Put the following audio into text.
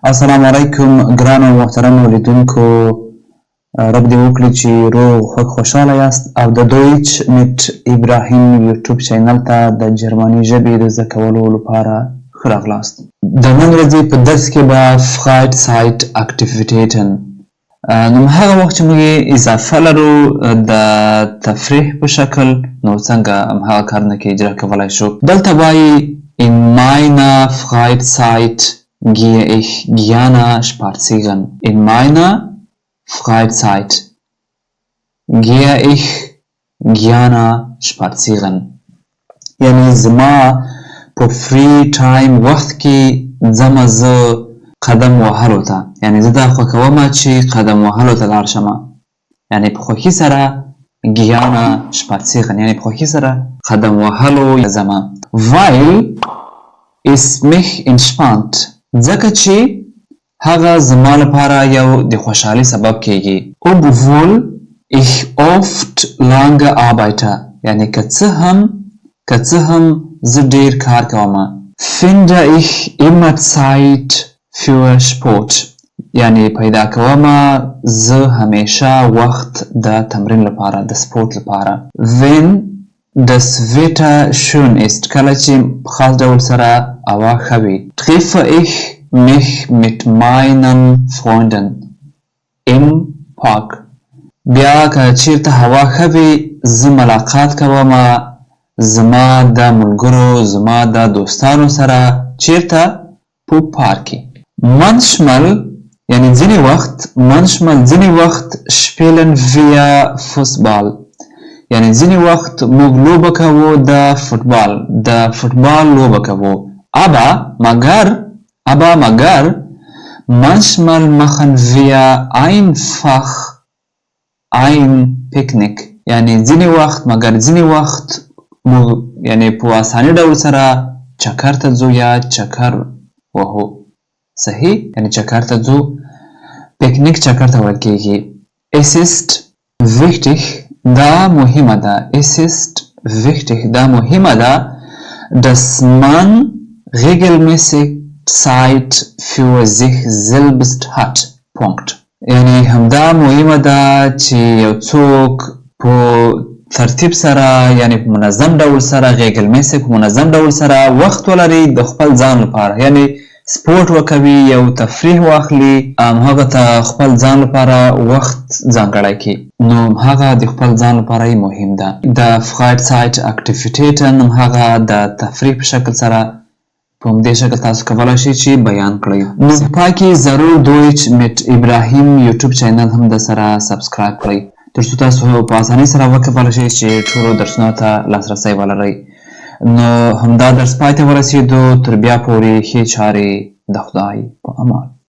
السلام علیکم ګرانو محترمو لیدونکو، رب دې وکړي چې روغ خوشحاله یاست او د دویچ میټ ابراهیم یوټیوب چینل ته د جرمني ژبې د زده کولو لپاره ښه راغلاست. د نن ورځې په درس کې به Freizeitaktivitäten نو هغه وخت چې موږ اضافه لرو د تفریح په شکل، نو څنګه هغه کارونه کې اجرا کولی شو. دلته وایي In meiner Freizeit gehe ich gerne spazieren. In meiner Freizeit gehe ich gerne spazieren. یعنی زما په فری ټایم وخت کې ځم زه قدم وهلو ته، یعنی زه دا خوښوم چې قدم وهلو ته لاړ شم، یعنی په خوښۍ سره gerne spazieren، یعنی په خوښۍ سره قدم وهلو ځم. Weil es mich entspannt، ځکه چې هغه زما لپاره یو د خوشحالۍ سبب کیږي. Obwohl ich oft lange arbeite، یعنی که څه هم زه ډیر کار کوم. Finde ich immer Zeit für Sport، یعنی پیدا کوم زه همیشه وخت د تمرین لپاره، د سپورت لپاره. Wenn das Wetter schön ist، کله چې په خاص ډول سره هوا ښه وي. Treffe ich mich mit meinen Freunden im Park، بیا که چیرته هوا ښه وي زه ملاقات کوم زما د ملګرو، زما د دوستانو سره. چیرته؟ په پارک کې. Manchmal، یعنی ځینې وخت spielen wir Fußball، یعنی ځینې وخت موږ لوبه کوو د فوټبال لوبه کوو. aber مگر manchmal machen wir einfach ein Picknick، یعنی ځینې وخت موږ یعنی په آساني ډول سره چکر ته ځو یا چکر وهو. صحیح، یعنی چکر ته ځو. پیکنیک چکر ته ویل کیږي. Es ist wichtig، دا مهمه ده. Es ist wichtig، دا مهمه ده dass man regelmäßig Zeit für sich selbst hat. Punkt. یعنی همدا مهمه ده چې یو څوک په ترتیب سره، یعنی په منظم ډول سره، regelmäßig په منظم ډول سره وخت ولري د خپل ځان لپاره، یعنی سپورت وکوي، یو تفریح واخلي، هغه ته خپل ځان لپاره وخت ځانګړی کړي، نو هغه د خپل ځان لپاره مهم ده. د Freizeitaktivitäten هغه د تفریح په شکل سره په همدې شکل تاسو کولی شئ چې بیان کړئ. نو په پای کې ضرور دویچ میټ ابراهیم یوټیوب چینل هم د سره سبسکرایب کړئ، ترڅو تاسو په اسانۍ سره وکولی شئ چې ټولو درسونو ته لاسرسی ولرئ. نو همدا درس پای ته ورسېدو، تر بیا پورې ښې چارې د خدای په امان.